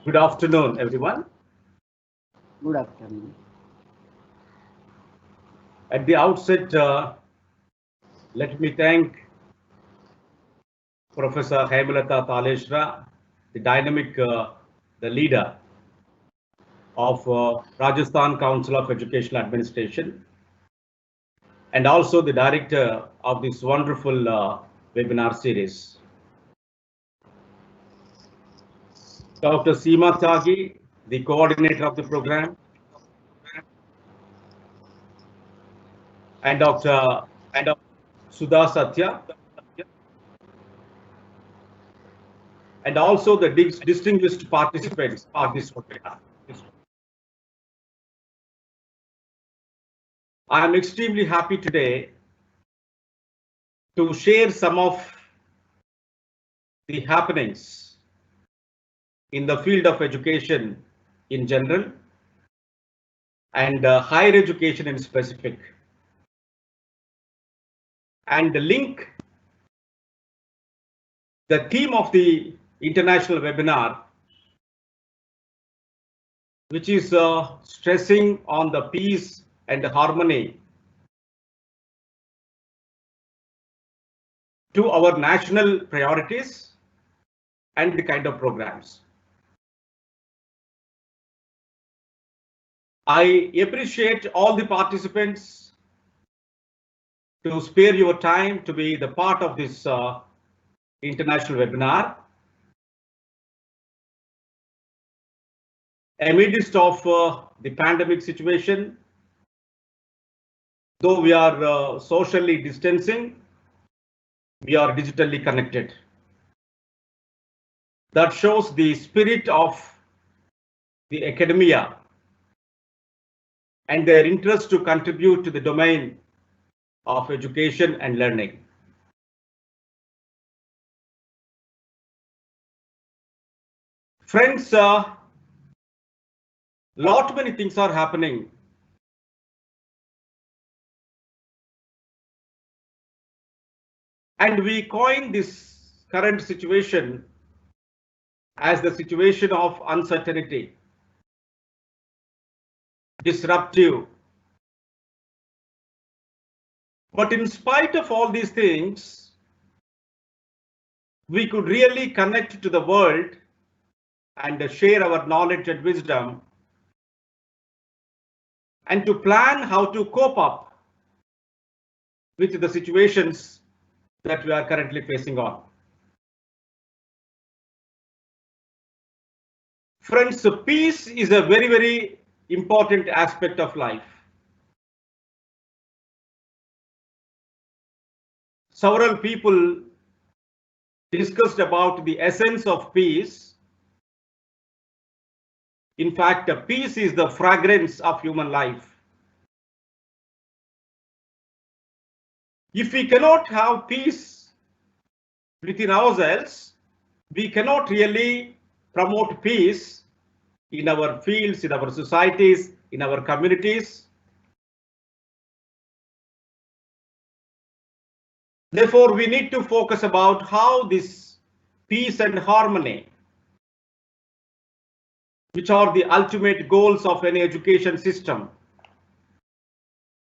Good afternoon, everyone. Good afternoon. At the outset, let me thank Professor Hemlata Talesra, the dynamic, the leader of Rajasthan Council of Educational Administration, and also the director of this wonderful webinar series. Dr. Seema Tyagi, the coordinator of the program, and Dr. Sudha Satya, and also the distinguished participants of this webinar. I am extremely happy today to share some of the happenings in the field of education in general and higher education in specific, and link the theme of the international webinar, which is stressing on the peace and harmony, to our national priorities and the kind of programs. I appreciate all the participants to spare your time to be the part of this international webinar. Amidst of the pandemic situation, though we are socially distancing, we are digitally connected. That shows the spirit of the academia and their interest to contribute to the domain of education and learning. Friends, lot many things are happening. And we coin this current situation as the situation of uncertainty, disruptive. But in spite of all these things, we could really connect to the world and share our knowledge and wisdom, and to plan how to cope up with the situations that we are currently facing on. Friends, peace is a very, very important aspect of life. Several people discussed about the essence of peace. In fact, peace is the fragrance of human life. If we cannot have peace within ourselves, we cannot really promote peace in our fields, in our societies, in our communities. Therefore, we need to focus about how this peace and harmony, which are the ultimate goals of any education system,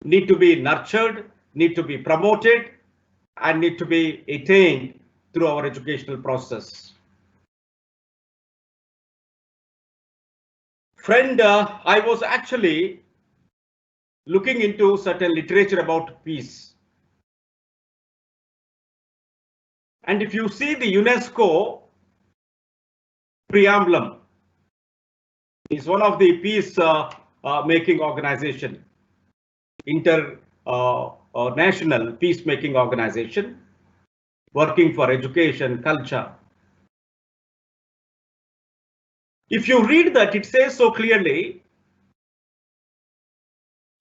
need to be nurtured, need to be promoted, and need to be attained through our educational process. Friend, I was actually looking into certain literature about peace. And if you see the UNESCO preamblum, is one of the peace making organization, international peacemaking organization, working for education, culture. If you read that, it says so clearly,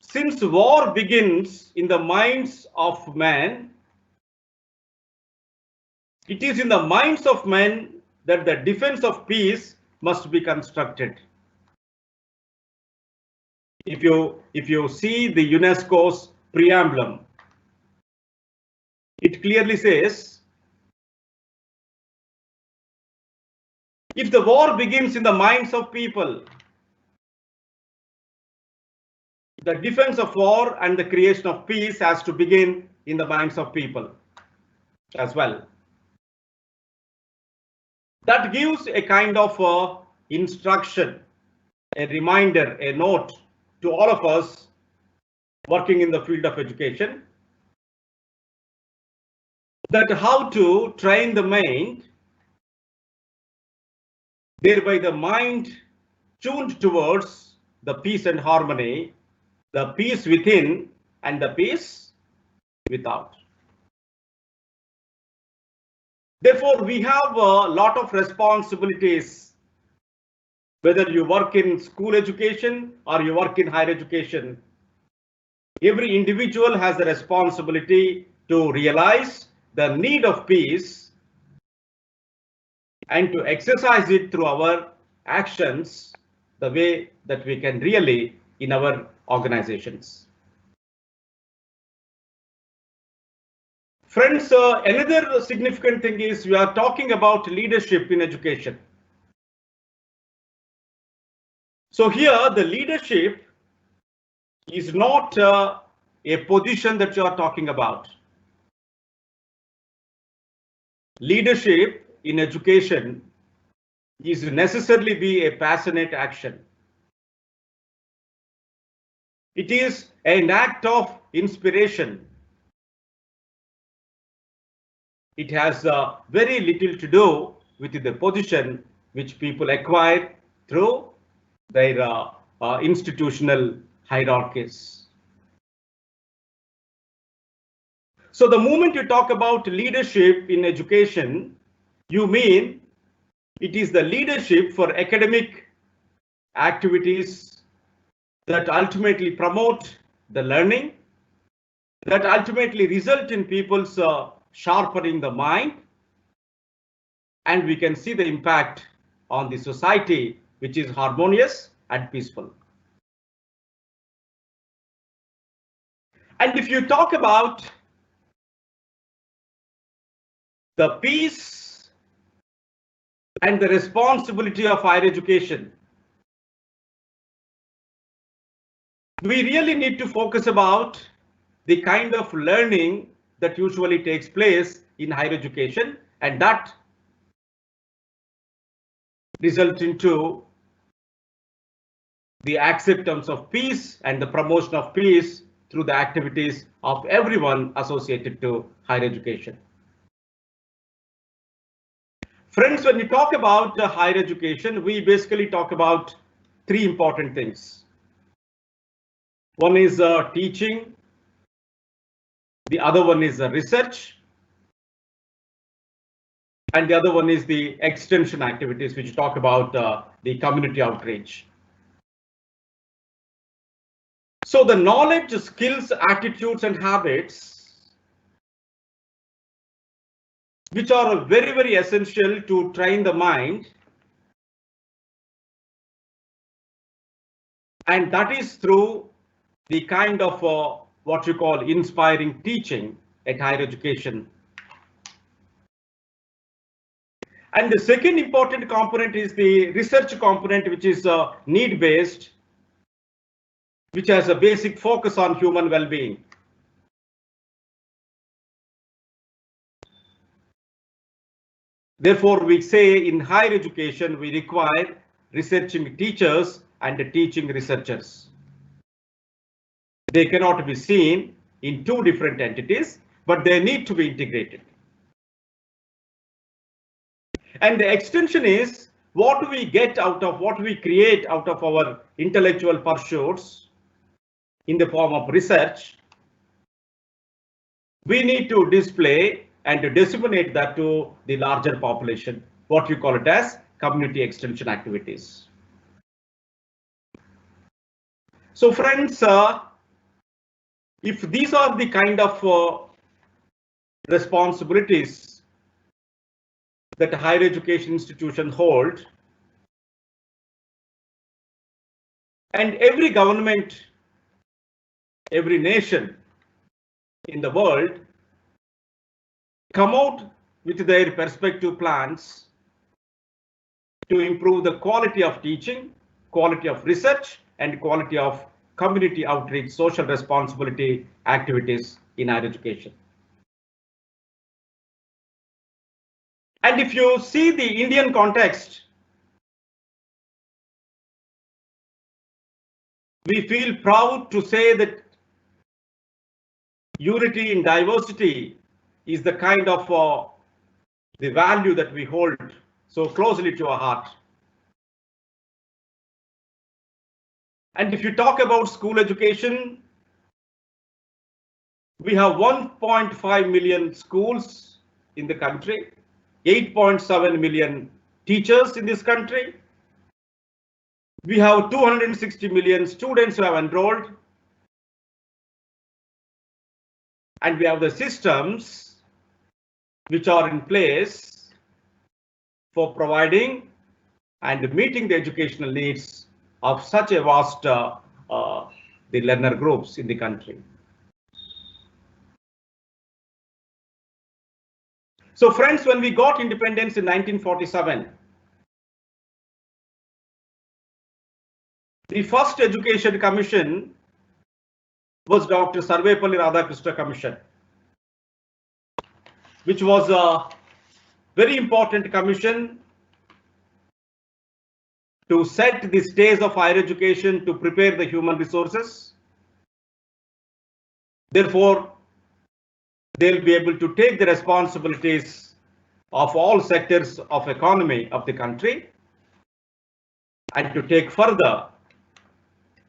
since war begins in the minds of man, it is in the minds of men that the defense of peace must be constructed. If you see the UNESCO's preamblum, it clearly says If the war begins in the minds of people, the defense of war and the creation of peace has to begin in the minds of people as well. That gives a kind of instruction, a reminder, a note to all of us working in the field of education, that how to train the mind, thereby the mind tuned towards the peace and harmony, the peace within and the peace without. Therefore, we have a lot of responsibilities, whether you work in school education or you work in higher education. Every individual has a responsibility to realize the need of peace and to exercise it through our actions, the way that we can really in our organizations. Friends, another significant thing is we are talking about leadership in education. So here the leadership is not a position that you are talking about. Leadership in education is necessarily be a passionate action. It is an act of inspiration. It has very little to do with the position which people acquire through their institutional hierarchies. So the moment you talk about leadership in education, you mean it is the leadership for academic activities that ultimately promote the learning, that ultimately result in people's sharpening the mind, and we can see the impact on the society which is harmonious and peaceful. And if you talk about the peace and the responsibility of higher education, we really need to focus about the kind of learning that usually takes place in higher education, and that results into the acceptance of peace and the promotion of peace through the activities of everyone associated to higher education. Friends, when we talk about higher education, we basically talk about three important things. One is teaching, the other one is research, and the other one is the extension activities, which talk about the community outreach. So the knowledge, skills, attitudes, and habits, which are very, very essential to train the mind, and that is through the kind of what you call inspiring teaching at higher education. And the second important component is the research component, which is need-based, which has a basic focus on human well-being. Therefore, we say in higher education, we require researching teachers and teaching researchers. They cannot be seen in two different entities, but they need to be integrated. And the extension is what we get out of, what we create out of our intellectual pursuits in the form of research. We need to display and to disseminate that to the larger population, what we call it as community extension activities. So friends, if these are the kind of responsibilities that higher education institutions hold, and every government, every nation in the world come out with their perspective plans to improve the quality of teaching, quality of research, and quality of community outreach, social responsibility activities in higher education. And if you see the Indian context, we feel proud to say that unity in diversity is the kind of the value that we hold so closely to our heart. And if you talk about school education, we have 1.5 million schools in the country, 8.7 million teachers in this country. We have 260 million students who have enrolled. And we have the systems which are in place for providing and meeting the educational needs of such a vast the learner groups in the country. So friends, when we got independence in 1947, the first education commission was Dr. Sarvepalli Radhakrishna Commission, which was a very important commission to set the stage of higher education, to prepare the human resources. Therefore, they'll be able to take the responsibilities of all sectors of economy of the country and to take further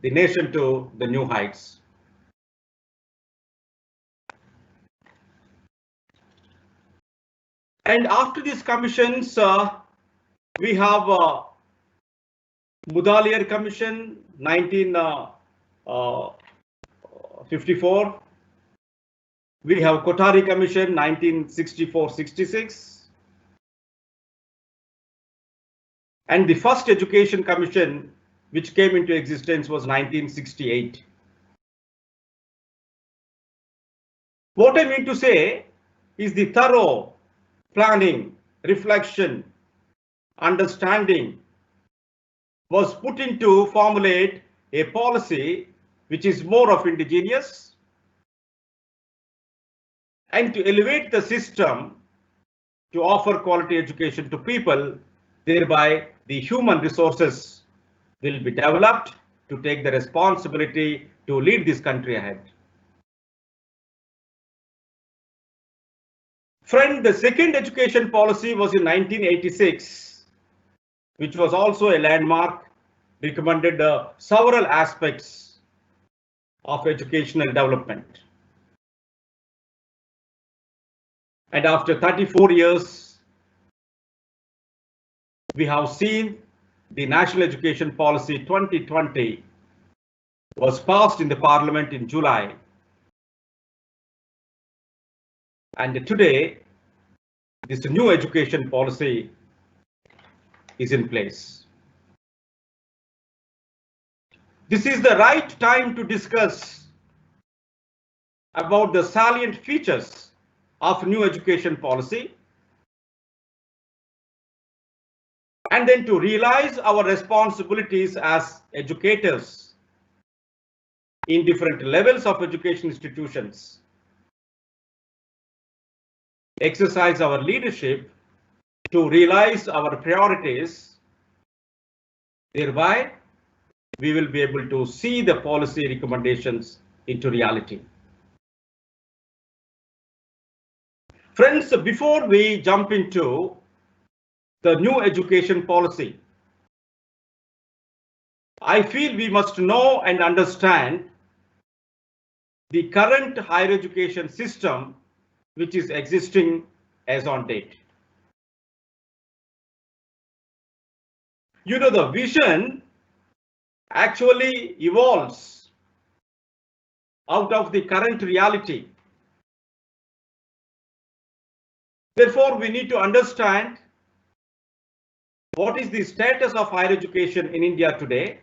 the nation to the new heights. And after these commissions, we have Mudaliar Commission, 1954. We have Kothari Commission, 1964-66. And the first Education Commission, which came into existence, was 1968. What I mean to say is the thorough planning, reflection, understanding was put in to formulate a policy which is more of indigenous and to elevate the system to offer quality education to people. Thereby, the human resources will be developed to take the responsibility to lead this country ahead. Friend, the second education policy was in 1986, which was also a landmark, recommended several aspects of educational development. And after 34 years, we have seen the National Education Policy 2020 was passed in the Parliament in July. And today, this new education policy is in place. This is the right time to discuss about the salient features of new education policy, and then to realize our responsibilities as educators in different levels of education institutions, exercise our leadership to realize our priorities. Thereby, we will be able to see the policy recommendations into reality. Friends, before we jump into the new education policy, I feel we must know and understand the current higher education system which is existing as on date. You know, the vision actually evolves out of the current reality. Therefore, we need to understand what is the status of higher education in India today,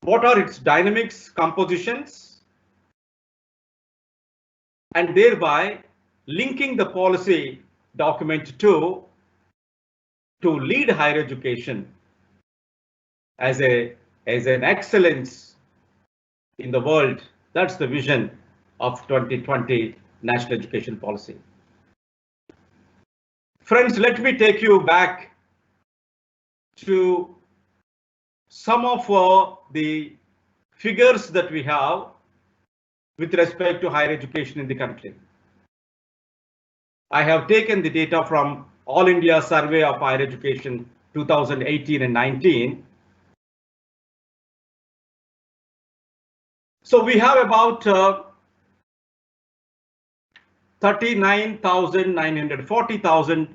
what are its dynamics, compositions, and thereby linking the policy document to to lead higher education as an excellence in the world. That's the vision of 2020 National Education Policy. Friends, let me take you back to some of the figures that we have with respect to higher education in the country. I have taken the data from All India Survey of Higher Education 2018 and 19. So we have about 39,940,000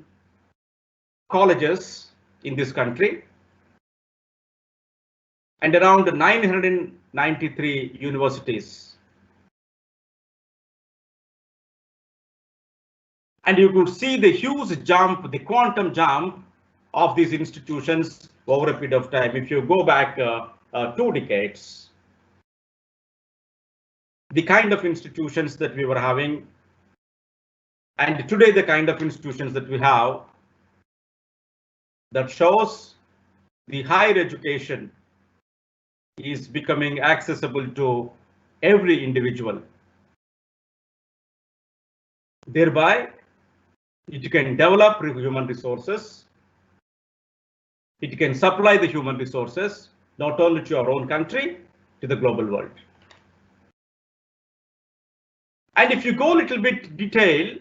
colleges in this country and around 993 universities. And you could see the huge jump, the quantum jump of these institutions over a period of time. If you go back 2 decades, the kind of institutions that we were having, and today the kind of institutions that we have, that shows the higher education is becoming accessible to every individual. Thereby, it can develop human resources. It can supply the human resources, not only to our own country, to the global world. And if you go a little bit detail,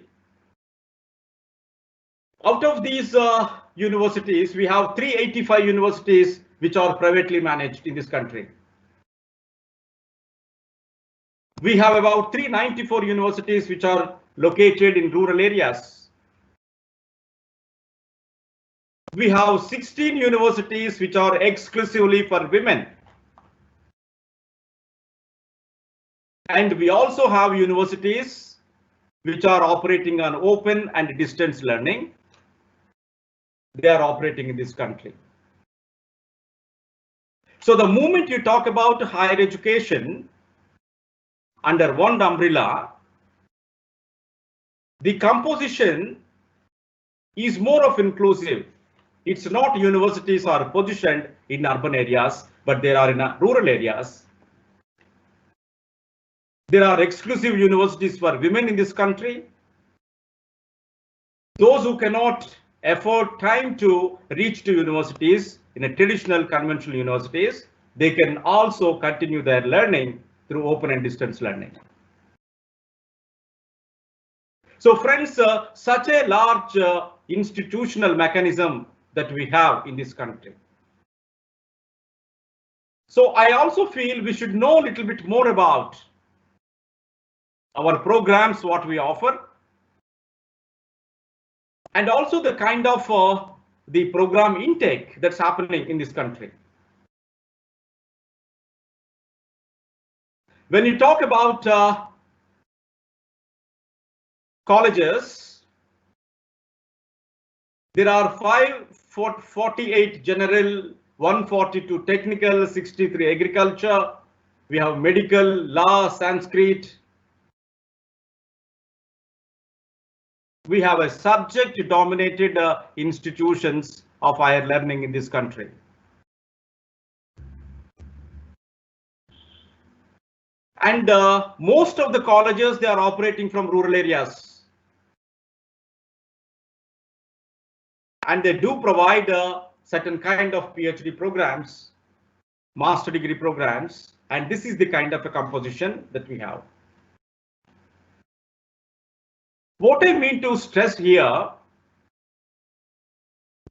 out of these universities, we have 385 universities which are privately managed in this country. We have about 394 universities which are located in rural areas. We have 16 universities which are exclusively for women. And we also have universities which are operating on open and distance learning. They are operating in this country. So the moment you talk about higher education under one umbrella, the composition is more of inclusive. It's not universities are positioned in urban areas, but they are in rural areas. There are exclusive universities for women in this country. Those who cannot afford time to reach to universities in a traditional conventional universities, they can also continue their learning through open and distance learning. So friends, such a large institutional mechanism that we have in this country. So I also feel we should know a little bit more about our programs, what we offer, and also the kind of the program intake that's happening in this country. When you talk about colleges, there are 548 general, 142 technical, 63 agriculture. We have medical, law, Sanskrit. We have a subject-dominated institutions of higher learning in this country. And most of the colleges, they are operating from rural areas. And they do provide certain kind of PhD programs, master degree programs, and this is the kind of a composition that we have. What I mean to stress here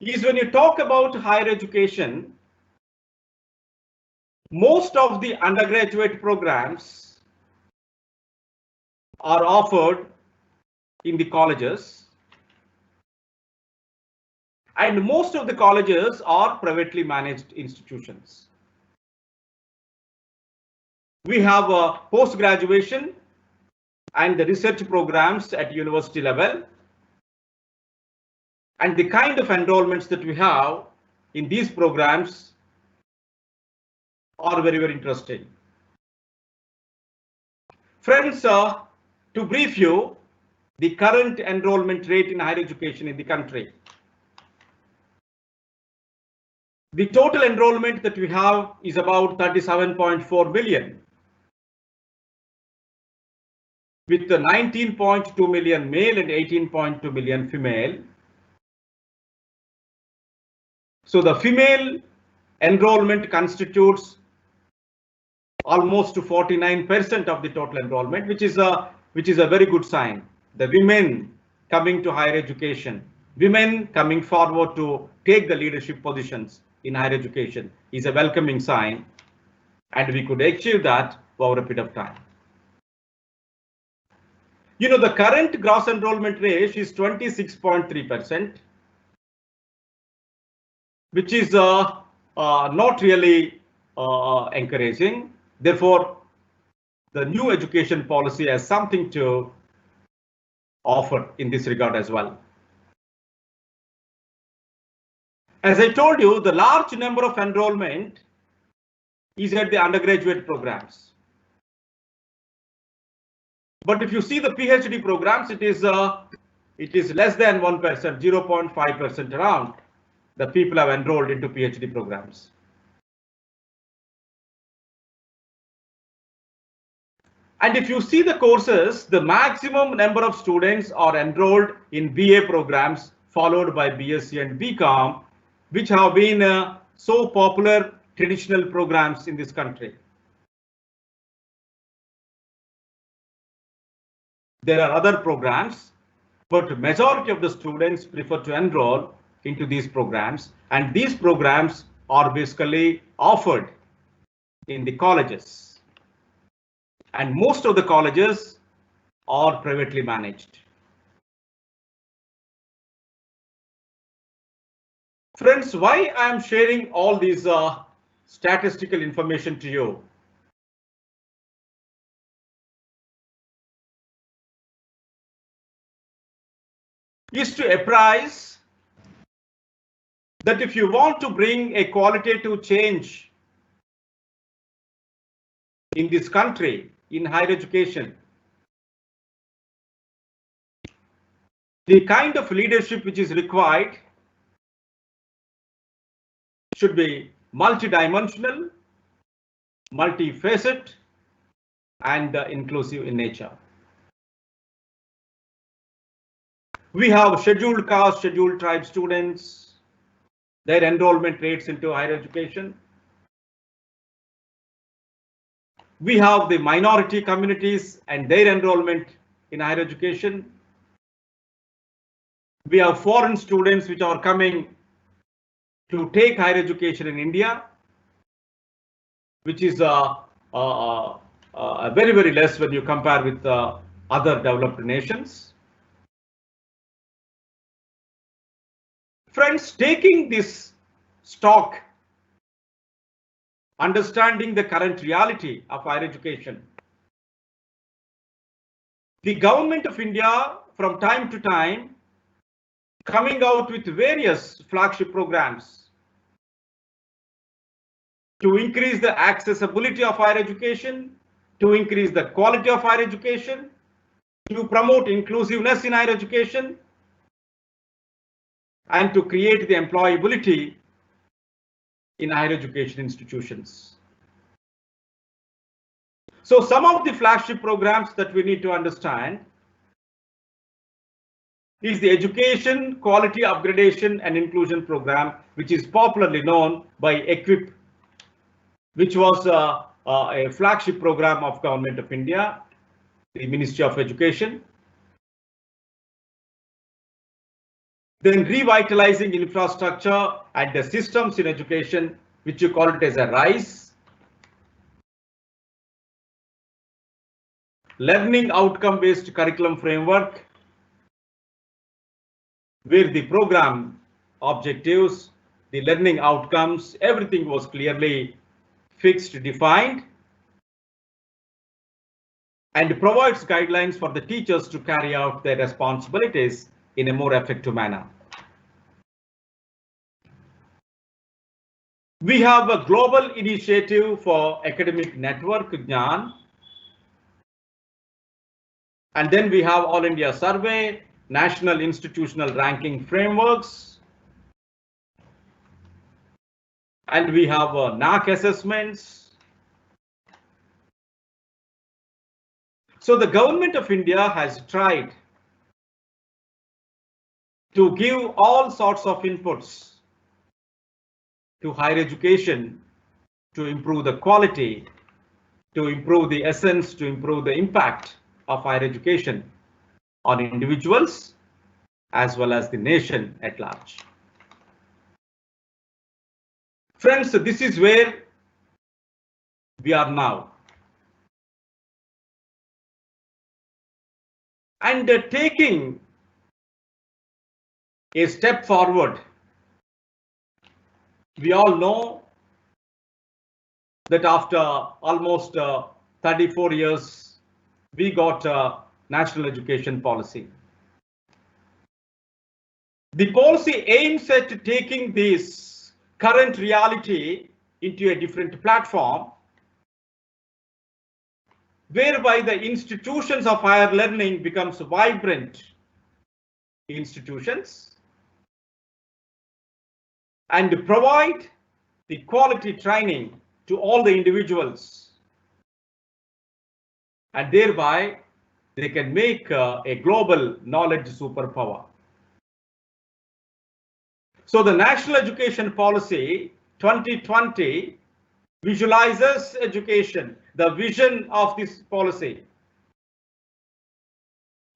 is when you talk about higher education, most of the undergraduate programs are offered in the colleges, and most of the colleges are privately managed institutions. We have a post-graduation and the research programs at university level, and the kind of enrollments that we have in these programs are very, very interesting. Friends, to brief you, the current enrollment rate in higher education in the country. The total enrollment that we have is about 37.4 million, with the 19.2 million male and 18.2 million female. So the female enrollment constitutes almost 49% of the total enrollment, which is a very good sign. The women coming to higher education, women coming forward to take the leadership positions in higher education is a welcoming sign, and we could achieve that over a period of time. You know, the current gross enrollment rate is 26.3%, which is not really encouraging. Therefore, the new education policy has something to offer in this regard as well. As I told you, the large number of enrollment is at the undergraduate programs. But if you see the PhD programs, it is less than 1%, 0.5% around the people have enrolled into PhD programs. And if you see the courses, the maximum number of students are enrolled in BA programs, followed by BSc and BCom, which have been so popular traditional programs in this country. There are other programs, but majority of the students prefer to enroll into these programs, and these programs are basically offered in the colleges. And most of the colleges are privately managed. Friends, why I am sharing all these statistical information to you? Is to apprise that if you want to bring a qualitative change in this country, in higher education, the kind of leadership which is required should be multidimensional, multifaceted, and inclusive in nature. We have scheduled caste, scheduled tribe students, their enrollment rates into higher education. We have the minority communities and their enrollment in higher education. We have foreign students which are coming to take higher education in India, which is very, very less when you compare with other developed nations. Friends, taking this stock, understanding the current reality of higher education, the government of India from time to time coming out with various flagship programs to increase the accessibility of higher education, to increase the quality of higher education, to promote inclusiveness in higher education, and to create the employability in higher education institutions. So some of the flagship programs that we need to understand is the Education Quality Upgradation and Inclusion Program, which is popularly known by EQUIP, which was a flagship program of Government of India, the Ministry of Education. Then revitalizing infrastructure and the systems in education, which you call it as a RISE. Learning outcome-based curriculum framework, where the program objectives, the learning outcomes, everything was clearly fixed, defined, and provides guidelines for the teachers to carry out their responsibilities in a more effective manner. We have a global initiative for academic network, GNAN. And then we have All India Survey, National Institutional Ranking Frameworks. And we have NAC assessments. So the government of India has tried to give all sorts of inputs to higher education to improve the quality, to improve the essence, to improve the impact of higher education on individuals as well as the nation at large. Friends, this is where we are now. And taking a step forward, we all know that after almost 34 years, we got a national education policy. The policy aims at taking this current reality into a different platform, whereby the institutions of higher learning becomes vibrant institutions and provide the quality training to all the individuals, and thereby they can make a global knowledge superpower. So the National Education Policy 2020 visualizes education. The vision of this policy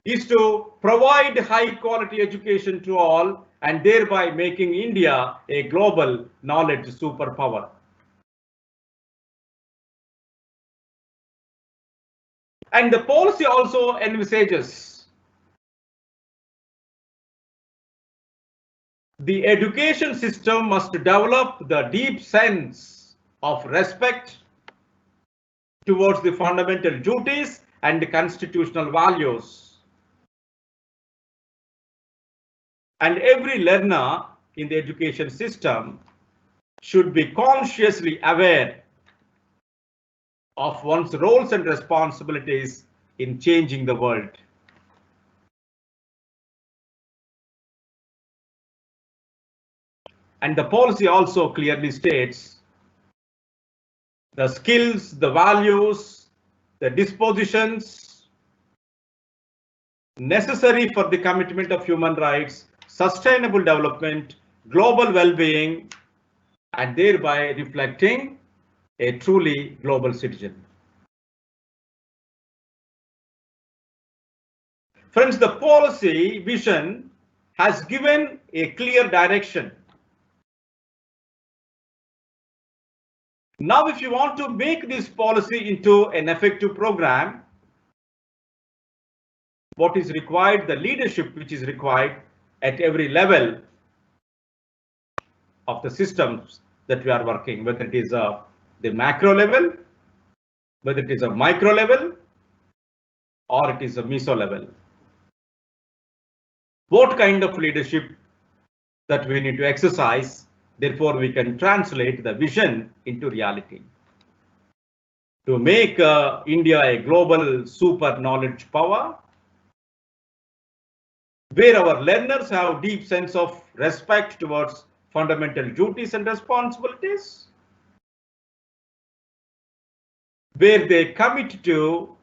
is to provide high quality education to all and thereby making India a global knowledge superpower. And the policy also envisages the education system must develop the deep sense of respect towards the fundamental duties and constitutional values. And every learner in the education system should be consciously aware of one's roles and responsibilities in changing the world. And the policy also clearly states the skills, the values, the dispositions necessary for the commitment of human rights, sustainable development, global well-being, and thereby reflecting a truly global citizen. Friends, the policy vision has given a clear direction. Now, if you want to make this policy into an effective program, what is required, the leadership which is required at every level of the systems that we are working, whether it is the macro level, whether it is a micro level, or it is a meso level. What kind of leadership that we need to exercise, therefore we can translate the vision into reality. To make India a global super knowledge power, where our learners have deep sense of respect towards fundamental duties and responsibilities, where they commit to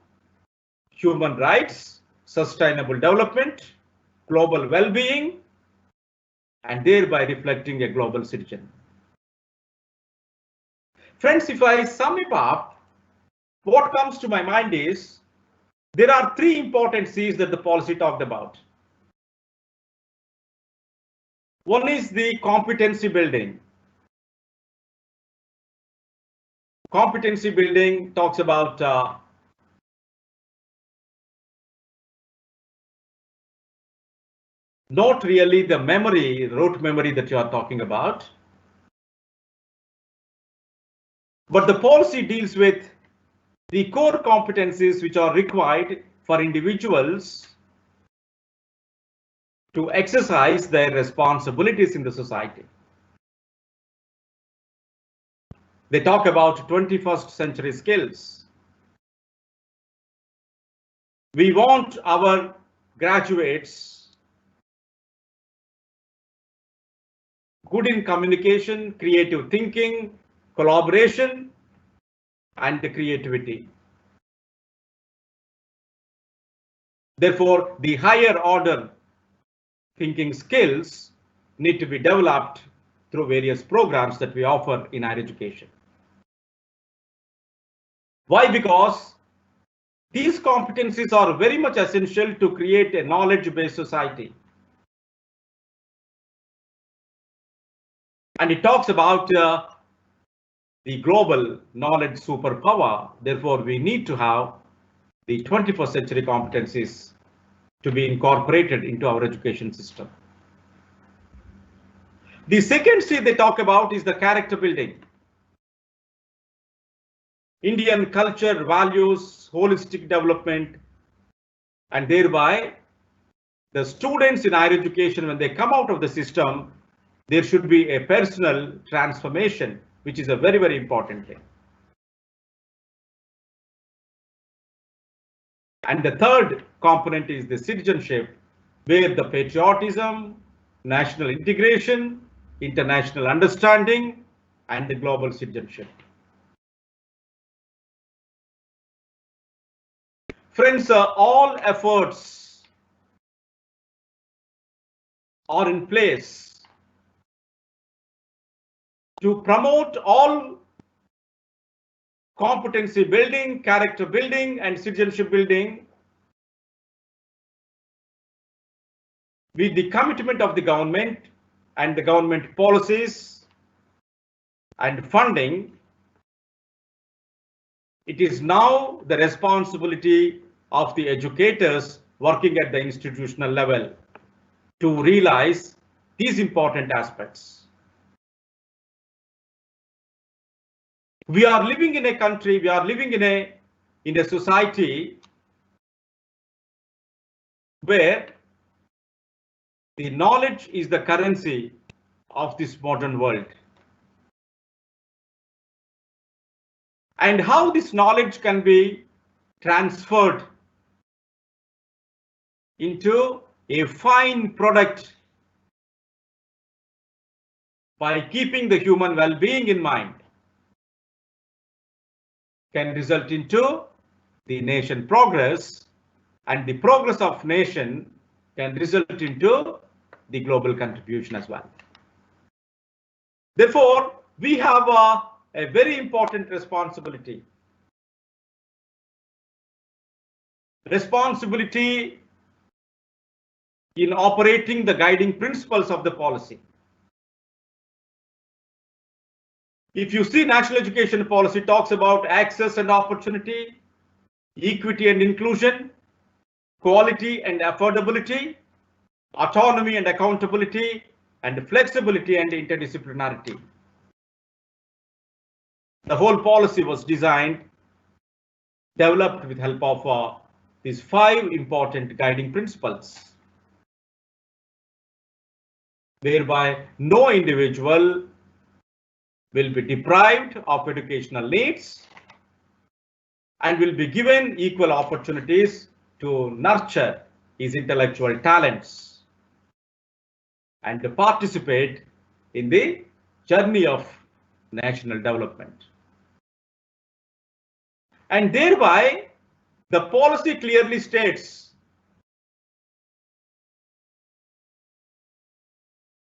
human rights, sustainable development, global well-being, and thereby reflecting a global citizen. Friends, if I sum it up, what comes to my mind is there are three important C's that the policy talked about. One is the competency building. Competency building talks about not really the memory, rote memory that you are talking about, but the policy deals with the core competencies which are required for individuals to exercise their responsibilities in the society. They talk about 21st century skills. We want our graduates good in communication, creative thinking, collaboration, and creativity. Therefore, the higher order thinking skills need to be developed through various programs that we offer in higher education. Why? Because these competencies are very much essential to create a knowledge-based society. And it talks about the global knowledge superpower. Therefore, we need to have the 21st century competencies to be incorporated into our education system. The second C they talk about is the character building. Indian culture, values, holistic development, and thereby the students in higher education, when they come out of the system, there should be a personal transformation, which is a very, very important thing. And the third component is the citizenship, where the patriotism, national integration, international understanding, and the global citizenship. Friends, all efforts are in place to promote all competency building, character building, and citizenship building with the commitment of the government and the government policies and funding. It is now the responsibility of the educators working at the institutional level to realize these important aspects. We are living in a country, we are living in a society where the knowledge is the currency of this modern world. And how this knowledge can be transferred into a fine product by keeping the human well-being in mind can result into the nation progress, and the progress of nation can result into the global contribution as well. Therefore, we have a very important responsibility. Responsibility in operating the guiding principles of the policy. If you see, national education policy talks about access and opportunity, equity and inclusion, quality and affordability, autonomy and accountability, and flexibility and interdisciplinarity. The whole policy was designed, developed with help of these 5 important guiding principles, whereby no individual will be deprived of educational needs and will be given equal opportunities to nurture his intellectual talents and to participate in the journey of national development. And thereby, the policy clearly states,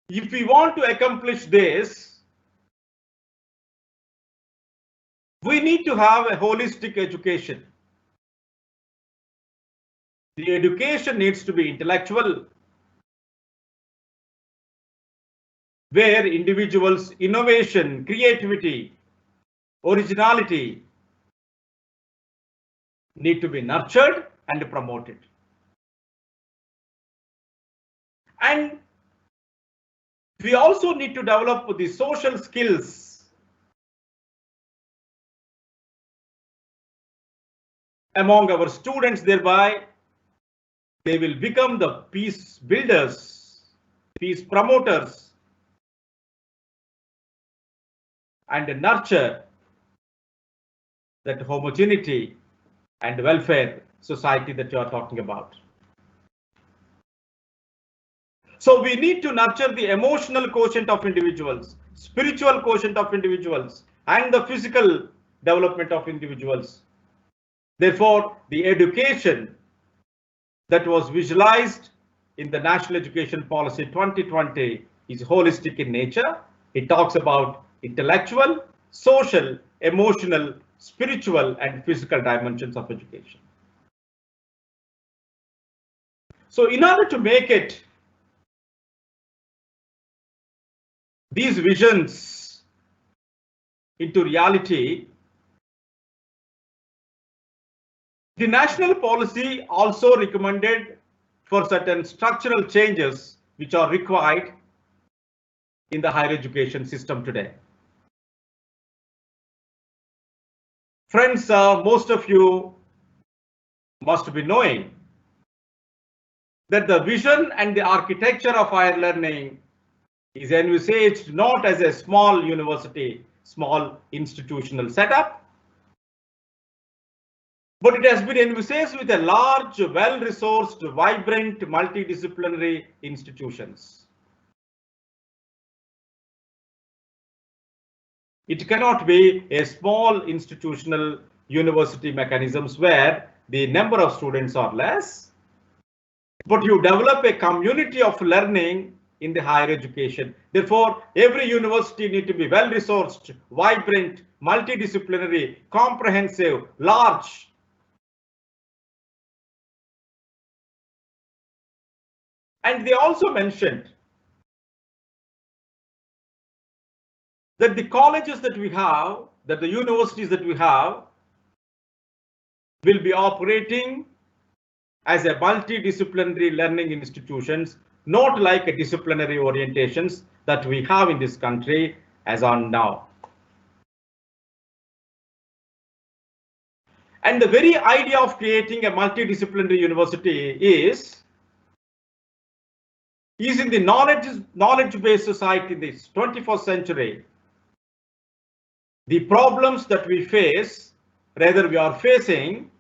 if we want to accomplish this, we need to have a holistic education. The education needs to be intellectual, where individuals' innovation, creativity, originality need to be nurtured and promoted. And we also need to develop the social skills among our students, thereby they will become the peace builders, peace promoters, and nurture that homogeneity and welfare society that you are talking about. So we need to nurture the emotional quotient of individuals, spiritual quotient of individuals, and the physical development of individuals. Therefore, the education that was visualized in the National Education Policy 2020 is holistic in nature. It talks about intellectual, social, emotional, spiritual, and physical dimensions of education. So in order to make it these visions into reality, the national policy also recommended for certain structural changes which are required in the higher education system today. Friends, most of you must be knowing that the vision and the architecture of higher learning is envisaged not as a small university, small institutional setup, but it has been envisaged with a large, well-resourced, vibrant, multidisciplinary institutions. It cannot be a small institutional university mechanisms where the number of students are less, but you develop a community of learning in the higher education. Therefore, every university needs to be well-resourced, vibrant, multidisciplinary, comprehensive, large. And they also mentioned that the colleges that we have, that the universities that we have, will be operating as a multidisciplinary learning institutions, not like a disciplinary orientations that we have in this country as on now. And the very idea of creating a multidisciplinary university is in the knowledge-based society in this 21st century. The problems that we face, rather we are facing,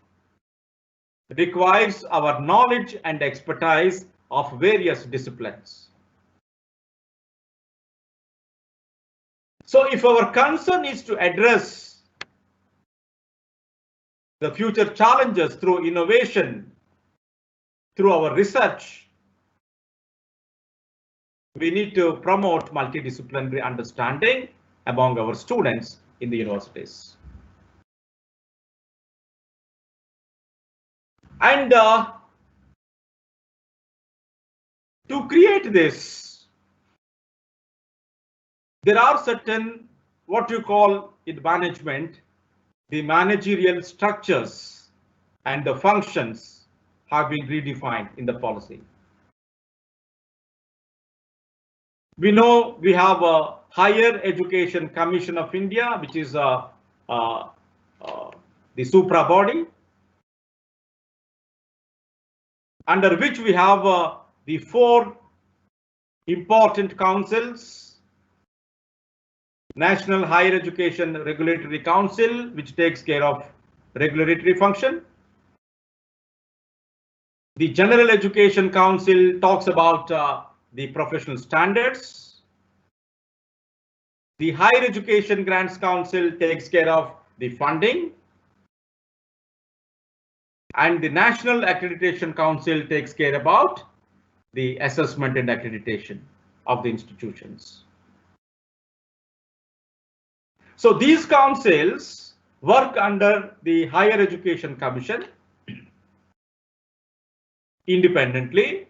requires our knowledge and expertise of various disciplines. So if our concern is to address the future challenges through innovation, through our research, we need to promote multidisciplinary understanding among our students in the universities. And to create this, there are certain, what you call in management, the managerial structures and the functions have been redefined in the policy. We know we have a Higher Education Commission of India, which is the supra body, under which we have the 4 important councils: National Higher Education Regulatory Council, which takes care of regulatory function. The General Education Council talks about the professional standards. The Higher Education Grants Council takes care of the funding. And the National Accreditation Council takes care about the assessment and accreditation of the institutions. So these councils work under the Higher Education Commission independently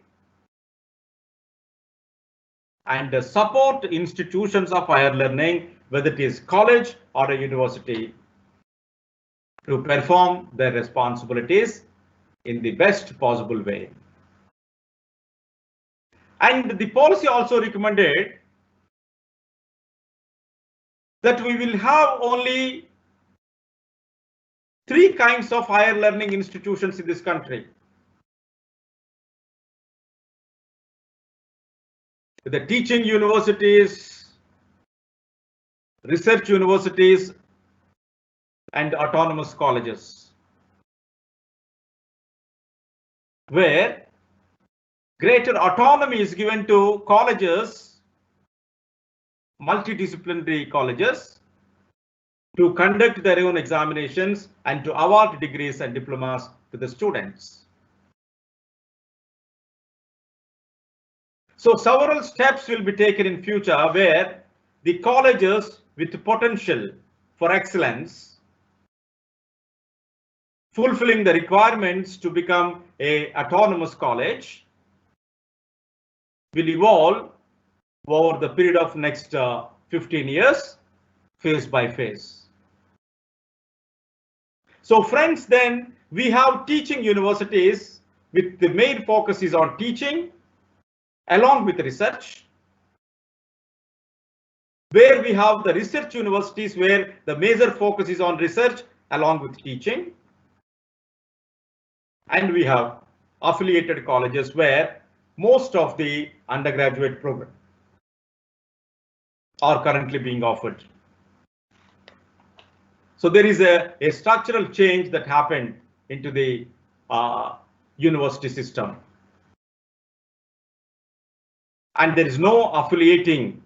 and support institutions of higher learning, whether it is college or a university, to perform their responsibilities in the best possible way. And the policy also recommended that we will have only 3 kinds of higher learning institutions in this country: the teaching universities, research universities, and autonomous colleges, where Greater autonomy is given to colleges, multidisciplinary colleges, to conduct their own examinations and to award degrees and diplomas to the students. So several steps will be taken in future where the colleges with potential for excellence, fulfilling the requirements to become an autonomous college, will evolve over the period of next 15 years, phase by phase. So friends, then we have teaching universities with the main focus is on teaching along with research, where we have the research universities where the major focus is on research along with teaching. And we have affiliated colleges where most of the undergraduate programs are currently being offered. So there is a structural change that happened into the university system. And there is no affiliating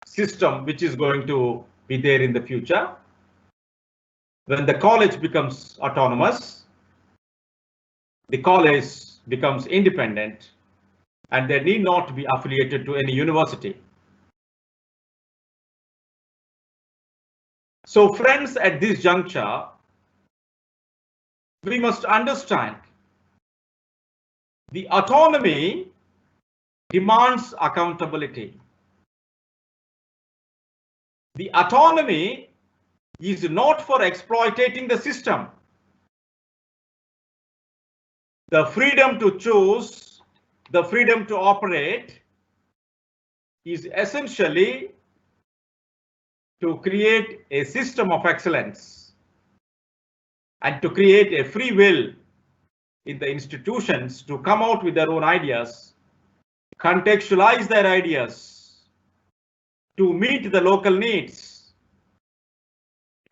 system which is going to be there in the future. When the college becomes autonomous, the college becomes independent and they need not be affiliated to any university. So friends, at this juncture, we must understand the autonomy demands accountability. The autonomy is not for exploiting the system. The freedom to choose, the freedom to operate is essentially to create a system of excellence and to create a free will in the institutions to come out with their own ideas, contextualize their ideas to meet the local needs,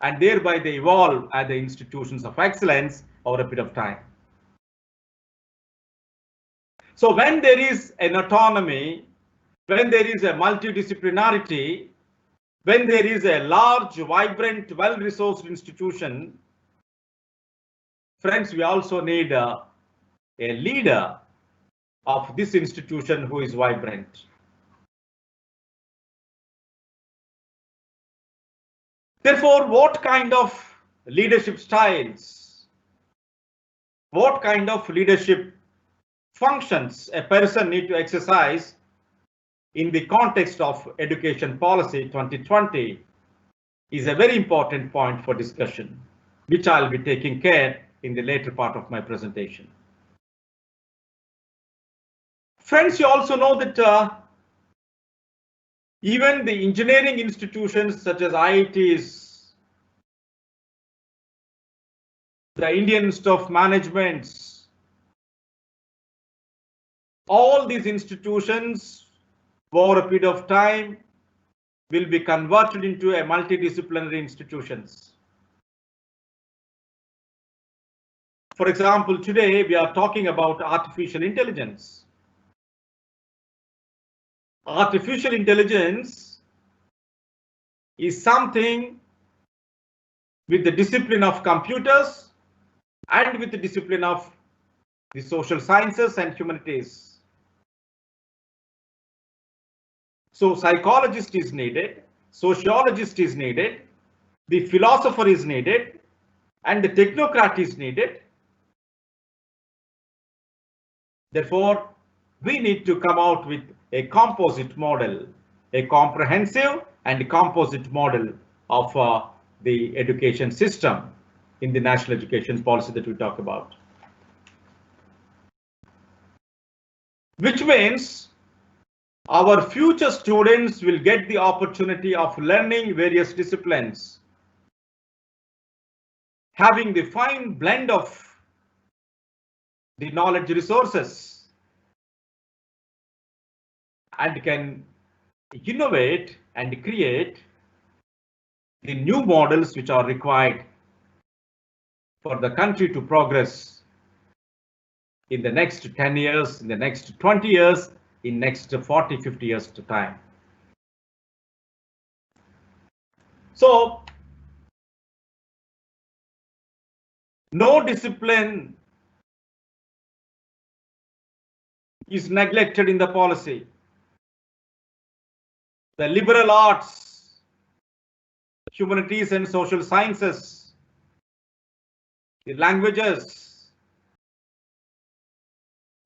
and thereby they evolve as the institutions of excellence over a period of time. So when there is an autonomy, when there is a multidisciplinarity, when there is a large, vibrant, well-resourced institution, friends, we also need a leader of this institution who is vibrant. Therefore, what kind of leadership styles, what kind of leadership functions a person needs to exercise in the context of Education Policy 2020 is a very important point for discussion, which I'll be taking care in the later part of my presentation. Friends, you also know that even the engineering institutions such as IITs, the Indian Institute of Management, all these institutions over a period of time will be converted into a multidisciplinary institutions. For example, today we are talking about artificial intelligence. Artificial intelligence is something with the discipline of computers and with the discipline of the social sciences and humanities. So psychologist is needed, sociologist is needed, the philosopher is needed, and the technocrat is needed. Therefore, we need to come out with a composite model, a comprehensive and composite model of the education system in the national education policy that we talk about. Which means our future students will get the opportunity of learning various disciplines, having the fine blend of the knowledge resources, and can innovate and create the new models which are required for the country to progress in the next 10 years, in the next 20 years, in next 40, 50 years to time. So, no discipline is neglected in the policy. The liberal arts, humanities and social sciences, the languages,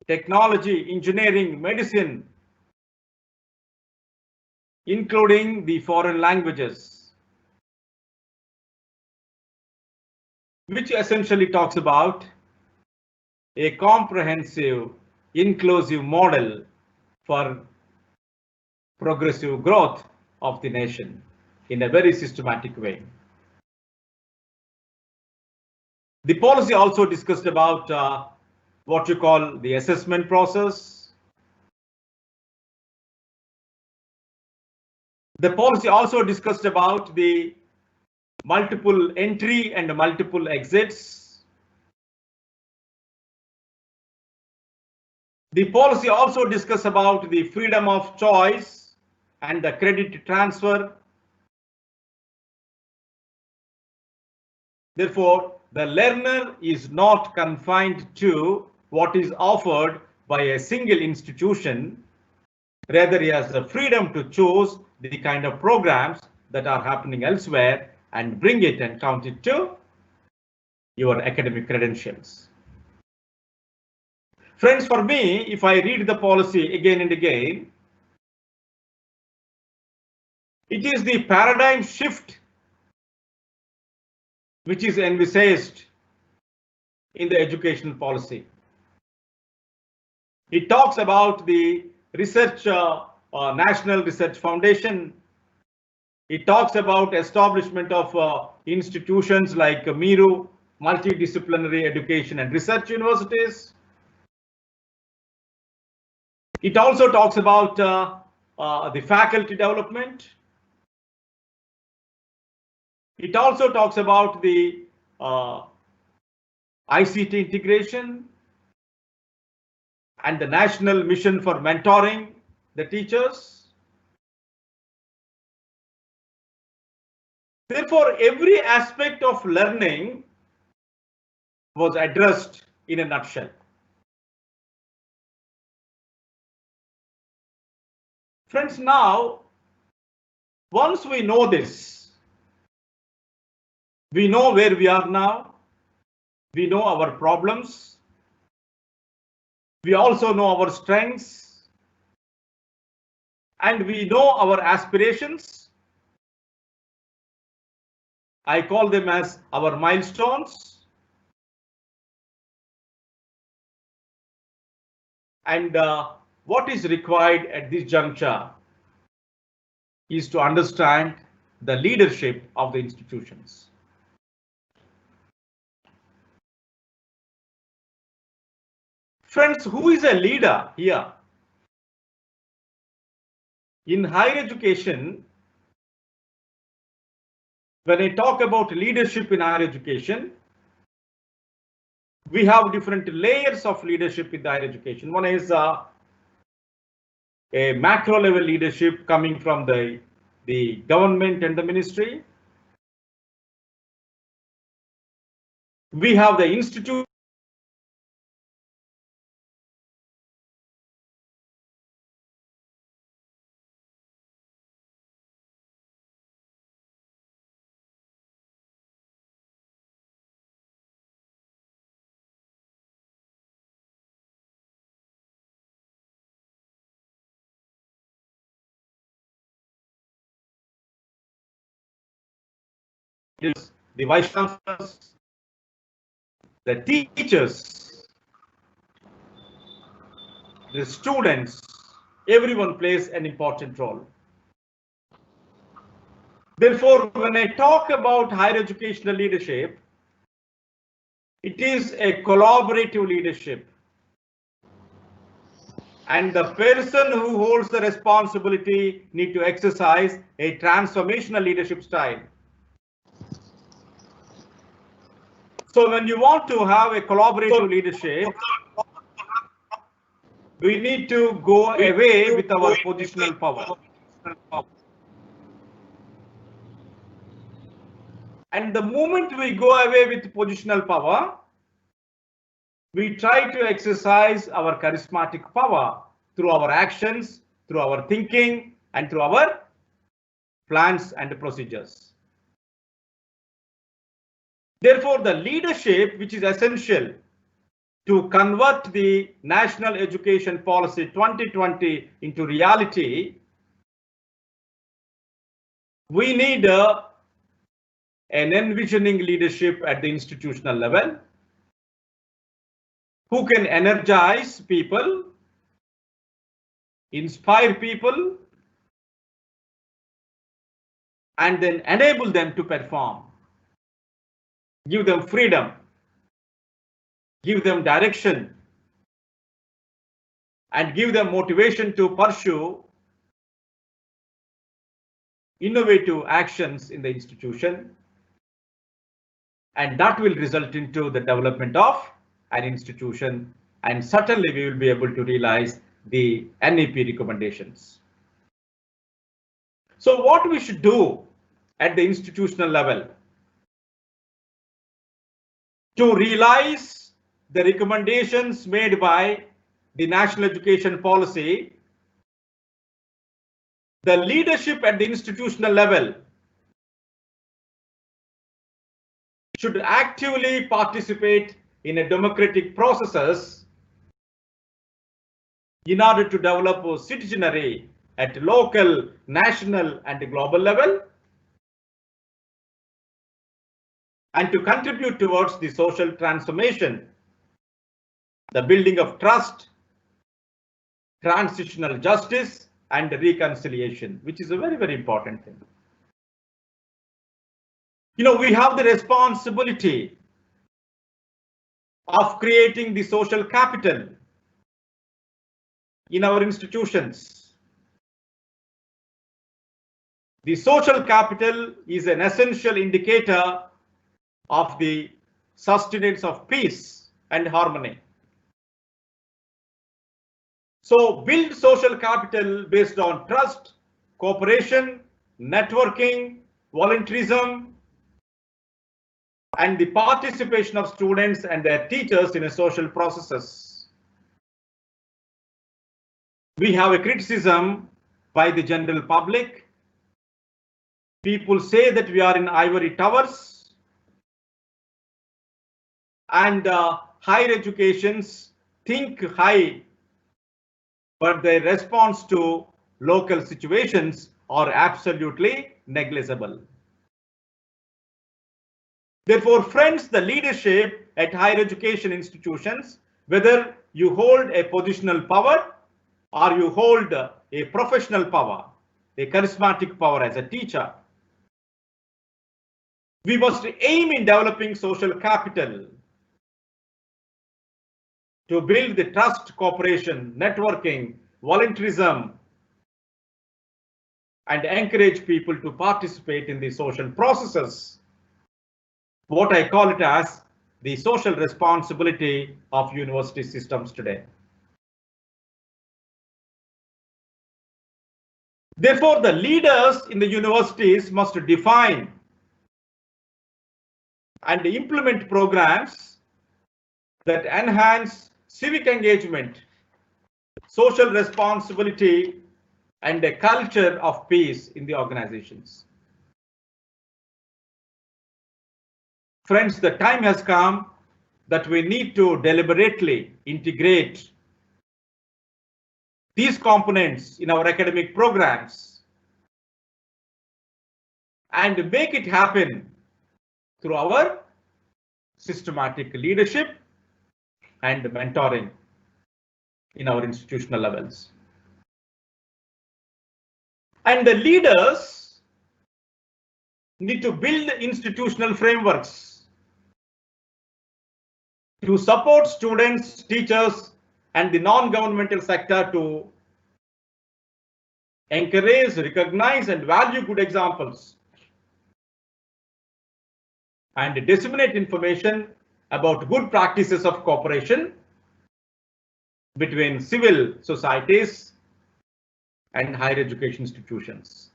technology, engineering, medicine, including the foreign languages, which essentially talks about a comprehensive, inclusive model for progressive growth of the nation in a very systematic way. The policy also discussed about what you call the assessment process. The policy also discussed about the multiple entry and multiple exits. The policy also discussed about the freedom of choice and the credit transfer. Therefore, the learner is not confined to what is offered by a single institution. Rather, he has the freedom to choose the kind of programs that are happening elsewhere and bring it and count it to your academic credentials. Friends, for me, if I read the policy again and again, it is the paradigm shift which is envisaged in the educational policy. It talks about the research, National Research Foundation. It talks about establishment of institutions like MIRU, Multidisciplinary Education and Research Universities. It also talks about the faculty development. It also talks about the ICT integration and the national mission for mentoring the teachers. Therefore, every aspect of learning was addressed in a nutshell. Friends, now, once we know this, we know where we are now, we know our problems, we also know our strengths, and we know our aspirations. I call them as our milestones. And what is required at this juncture is to understand the leadership of the institutions. Friends, who is a leader here? In higher education, when I talk about leadership in higher education, we have different layers of leadership in higher education. One is a macro level leadership coming from the government and the ministry. We have the institute. The vice chancellors, the teachers, the students, everyone plays an important role. Therefore, when I talk about higher educational leadership, it is a collaborative leadership. And the person who holds the responsibility need to exercise a transformational leadership style. So when you want to have a collaborative leadership, we need to go away with our positional power. And the moment we go away with positional power, we try to exercise our charismatic power through our actions, through our thinking, and through our plans and procedures. Therefore, the leadership which is essential to convert the National Education Policy 2020 into reality, we need an envisioning leadership at the institutional level who can energize people, inspire people, and then enable them to perform. Give them freedom, give them direction, and give them motivation to pursue innovative actions in the institution. And that will result into the development of an institution, and certainly we will be able to realize the NEP recommendations. So what we should do at the institutional level to realize the recommendations made by the National Education Policy, the leadership at the institutional level should actively participate in a democratic processes in order to develop a citizenry at local, national, and global level, and to contribute towards the social transformation, the building of trust, transitional justice, and reconciliation, which is a very, very important thing. You know, we have the responsibility of creating the social capital in our institutions. The social capital is an essential indicator of the sustenance of peace and harmony. So build social capital based on trust, cooperation, networking, volunteerism, and the participation of students and their teachers in a social processes. We have a criticism by the general public. People say that we are in ivory towers, and higher educations think high, but their response to local situations are absolutely negligible. Therefore, friends, the leadership at higher education institutions, whether you hold a positional power or you hold a professional power, a charismatic power as a teacher, we must aim in developing social capital to build the trust, cooperation, networking, volunteerism, and encourage people to participate in the social processes. What I call it as the social responsibility of university systems today. Therefore, the leaders in the universities must define and implement programs that enhance civic engagement, social responsibility, and a culture of peace in the organizations. Friends, the time has come that we need to deliberately integrate these components in our academic programs and make it happen through our systematic leadership and mentoring in our institutional levels. And the leaders need to build institutional frameworks to support students, teachers, and the non-governmental sector to encourage, recognize, and value good examples, and disseminate information about good practices of cooperation between civil societies and higher education institutions.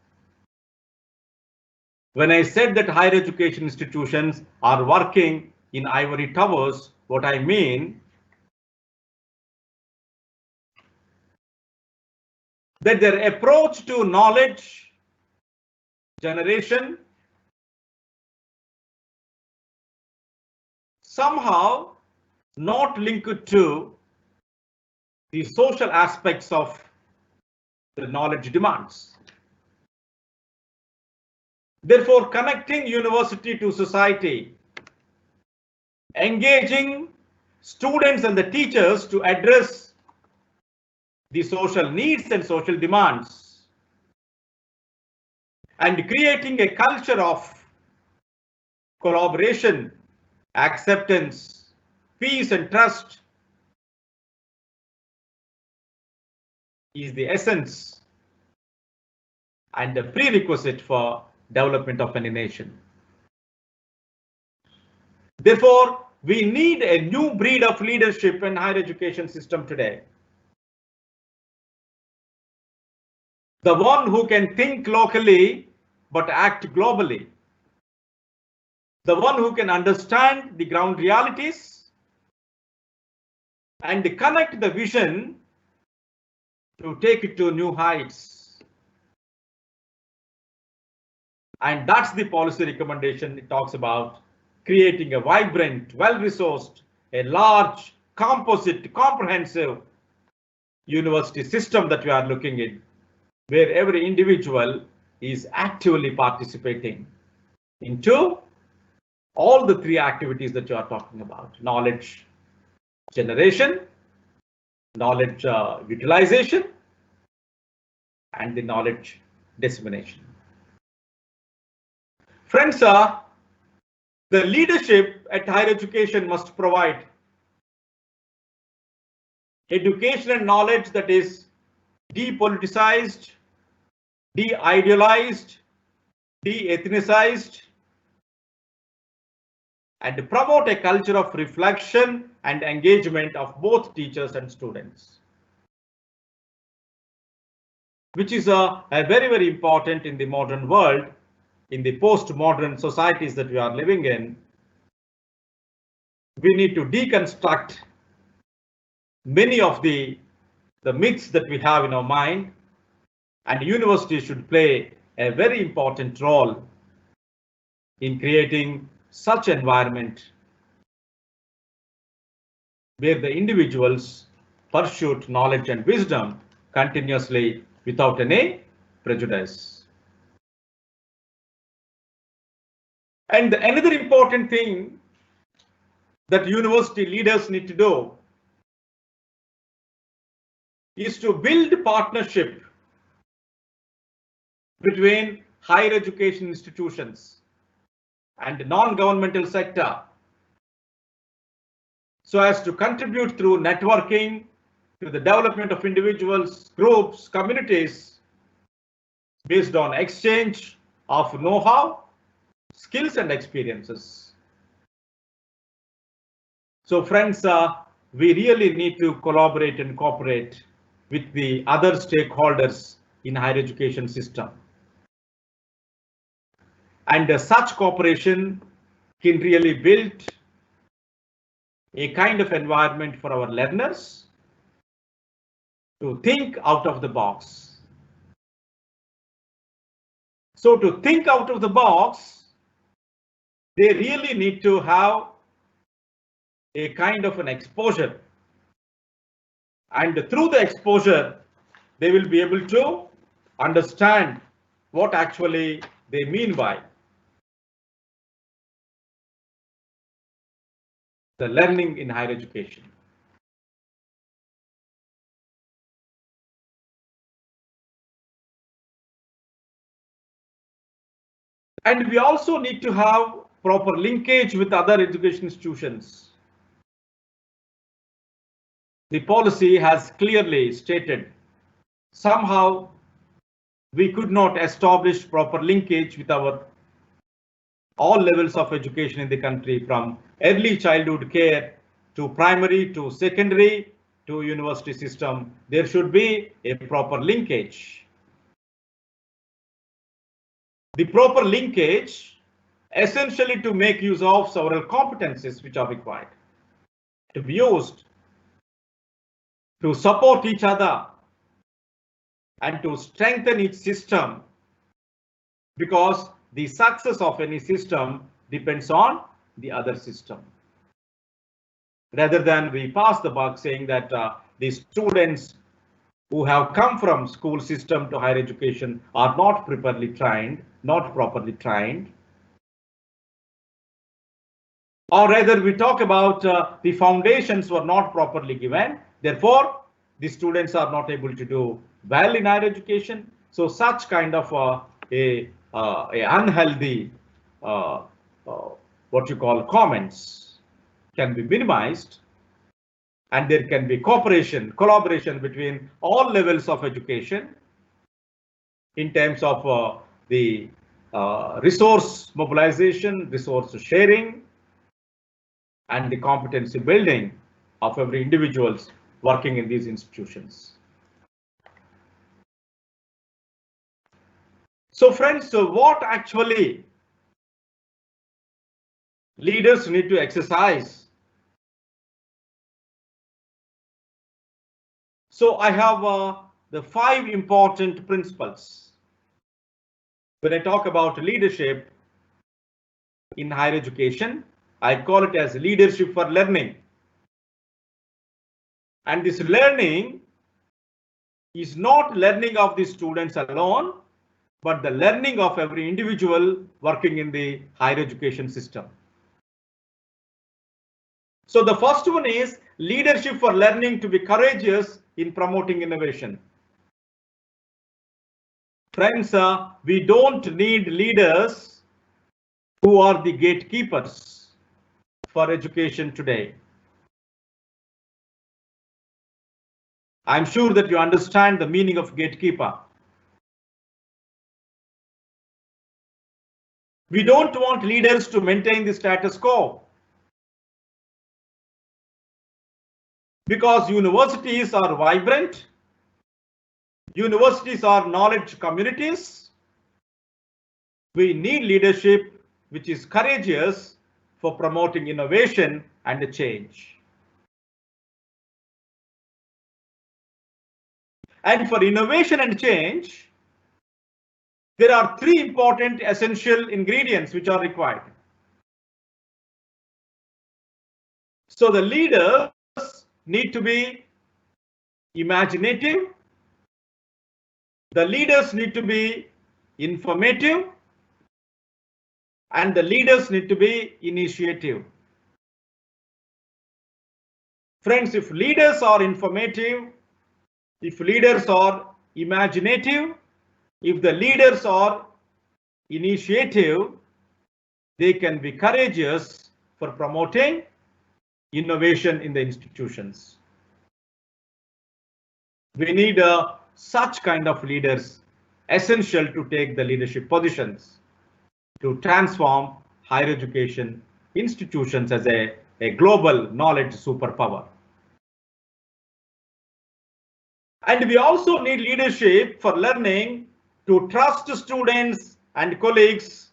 When I said that higher education institutions are working in ivory towers, what I mean that their approach to knowledge generation somehow not linked to the social aspects of the knowledge demands. Therefore, connecting university to society, engaging students and the teachers to address the social needs and social demands, and creating a culture of collaboration, acceptance, peace and trust is the essence and the prerequisite for development of any nation. Therefore, we need a new breed of leadership in higher education system today. The one who can think locally but act globally. The one who can understand the ground realities and connect the vision to take it to new heights. And that's the policy recommendation. It talks about creating a vibrant, well-resourced, a large, composite, comprehensive university system that we are looking at, where every individual is actively participating into all the three activities that you are talking about: knowledge generation, knowledge utilization, and the knowledge dissemination. Friends, the leadership at higher education must provide education and knowledge that is depoliticized, de-idealized, de-ethnicized, and promote a culture of reflection and engagement of both teachers and students, which is very, very important in the modern world, in the post-modern societies that we are living in. We need to deconstruct many of the myths that we have in our mind, and universities should play a very important role in creating such environment where the individuals pursue knowledge and wisdom continuously without any prejudice. And another important thing that university leaders need to do is to build partnership between higher education institutions and non-governmental sector, so as to contribute through networking to the development of individuals, groups, communities, based on exchange of know-how, skills and experiences. So friends, we really need to collaborate and cooperate with the other stakeholders in higher education system. And such cooperation can really build a kind of environment for our learners to think out of the box. So to think out of the box, they really need to have a kind of an exposure. And through the exposure, they will be able to understand what actually they mean by the learning in higher education. And we also need to have proper linkage with other education institutions. The policy has clearly stated somehow we could not establish proper linkage with our all levels of education in the country, from early childhood care to primary to secondary to university system, there should be a proper linkage. The proper linkage essentially to make use of several competencies which are required to be used to support each other and to strengthen each system, because the success of any system depends on the other system. Rather than we pass the buck saying that the students who have come from school system to higher education are not properly trained, or rather we talk about the foundations were not properly given, therefore the students are not able to do well in higher education. So such kind of a unhealthy what you call comments can be minimized, and there can be collaboration between all levels of education in terms of the resource mobilization, resource sharing, and the competency building of every individuals working in these institutions. So friends, what actually leaders need to exercise? So I have the 5 important principles. When I talk about leadership in higher education, I call it as leadership for learning. And this learning is not learning of the students alone, but the learning of every individual working in the higher education system. So the first one is leadership for learning to be courageous in promoting innovation. Friends, we don't need leaders who are the gatekeepers for education today. I'm sure that you understand the meaning of gatekeeper. We don't want leaders to maintain the status quo, because universities are vibrant, universities are knowledge communities. We need leadership which is courageous for promoting innovation and change. And for innovation and change, there are 3 important essential ingredients which are required. So the leaders need to be imaginative, the leaders need to be informative, and the leaders need to be initiative. Friends, if leaders are informative, if leaders are imaginative, if the leaders are initiative, they can be courageous for promoting innovation in the institutions. We need such kind of leaders, essential to take the leadership positions to transform higher education institutions as a global knowledge superpower. And we also need leadership for learning to trust students and colleagues,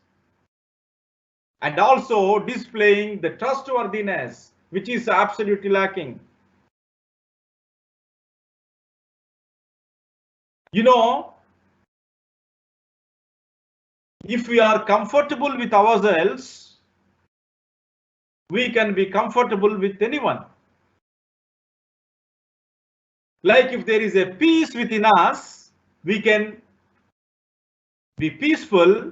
and also displaying the trustworthiness which is absolutely lacking. You know, if we are comfortable with ourselves, we can be comfortable with anyone. Like if there is a peace within us, we can be peaceful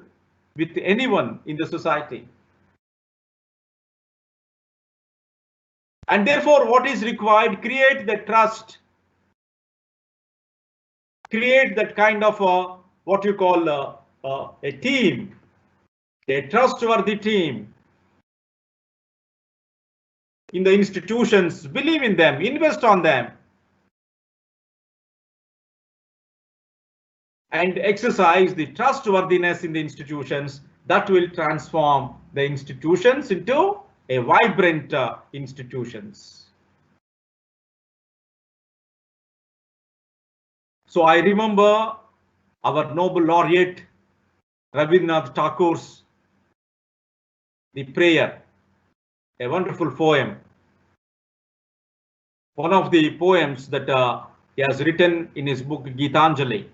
with anyone in the society. And therefore, what is required? Create the trust. Create that kind of what you call a team, a trustworthy team in the institutions. Believe in them, invest on them, and exercise the trustworthiness in the institutions. That will transform the institutions into a vibrant institutions. So I remember our Nobel laureate Rabindranath Tagore's The Prayer, a wonderful poem. One of the poems that he has written in his book Gitanjali.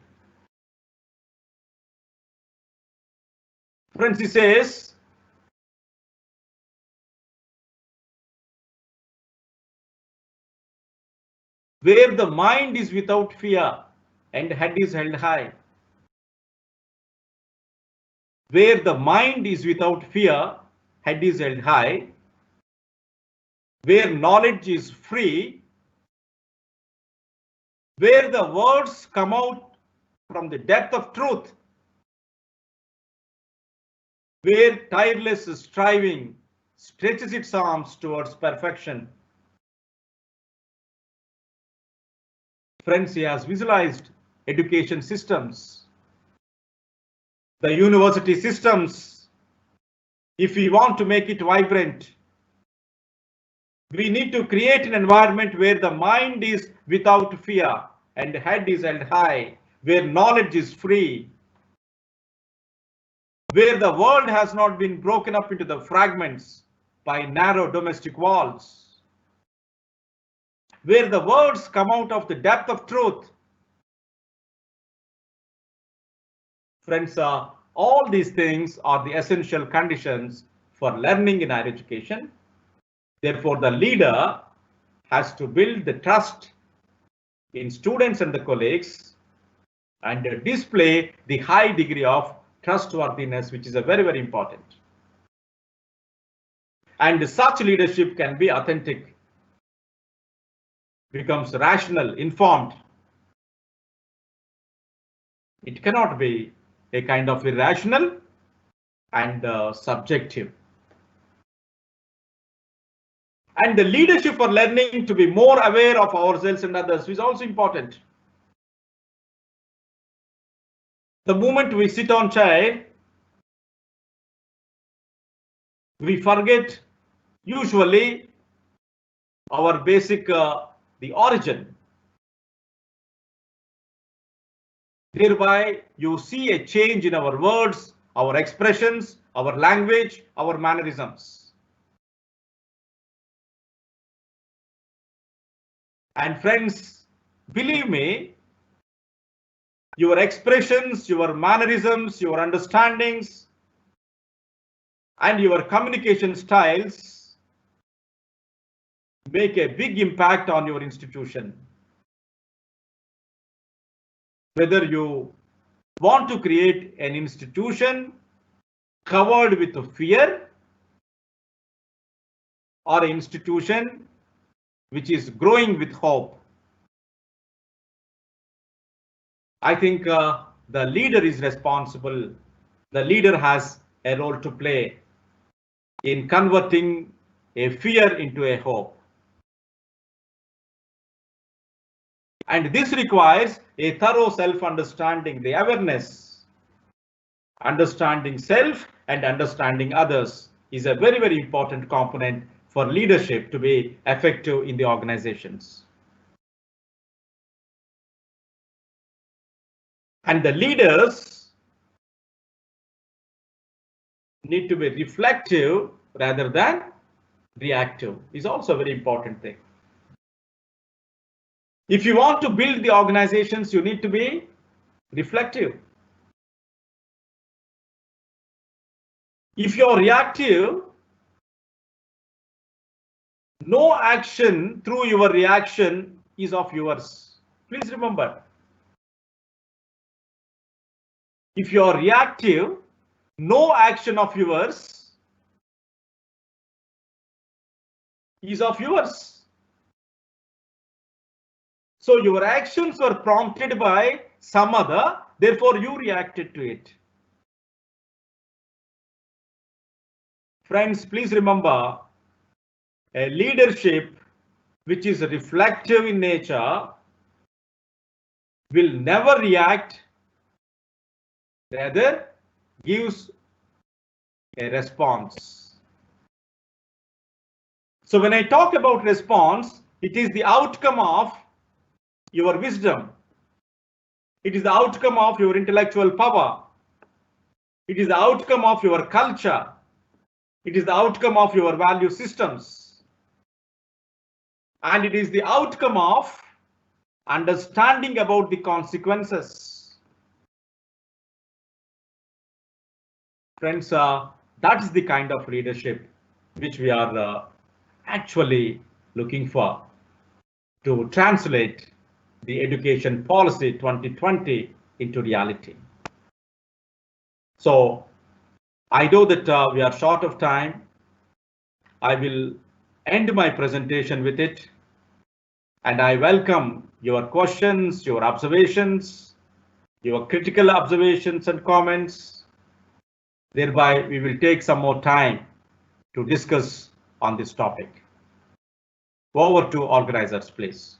Friends, he says, where the mind is without fear and head is held high. Where the mind is without fear, head is held high. Where knowledge is free, where the words come out from the depth of truth, where tireless striving stretches its arms towards perfection. Friends, he has visualized education systems, the university systems. If we want to make it vibrant, we need to create an environment where the mind is without fear and head is held high, where knowledge is free, where the world has not been broken up into the fragments by narrow domestic walls, where the words come out of the depth of truth. Friends, all these things are the essential conditions for learning in higher education. Therefore, the leader has to build the trust in students and the colleagues and display the high degree of trustworthiness, which is a very, very important. And such leadership can be authentic, becomes rational, informed. It cannot be a kind of irrational and subjective. And the leadership for learning to be more aware of ourselves and others is also important. The moment we sit on chair, we forget usually our basic, the origin. Thereby, you see a change in our words, our expressions, our language, our mannerisms. And friends, believe me, your expressions, your mannerisms, your understandings, and your communication styles make a big impact on your institution. Whether you want to create an institution covered with fear or an institution which is growing with hope. I think the leader is responsible. The leader has a role to play in converting a fear into a hope. And this requires a thorough self-understanding, the awareness. Understanding self and understanding others is a very, very important component for leadership to be effective in the organizations. And the leaders need to be reflective rather than reactive is also a very important thing. If you want to build the organizations, you need to be reflective. If you're reactive, no action through your reaction is of yours. Please remember. If you're reactive, no action of yours is of yours. So your actions were prompted by some other, therefore you reacted to it. Friends, please remember, a leadership which is reflective in nature will never react, rather gives a response. So when I talk about response, it is the outcome of your wisdom. It is the outcome of your intellectual power. It is the outcome of your culture. It is the outcome of your value systems. And it is the outcome of understanding about the consequences. Friends, that is the kind of leadership which we are actually looking for to translate the education policy 2020 into reality. So I know that we are short of time. I will end my presentation with it. And I welcome your questions, your observations, your critical observations and comments. Thereby, we will take some more time to discuss on this topic. Over to organizers, please.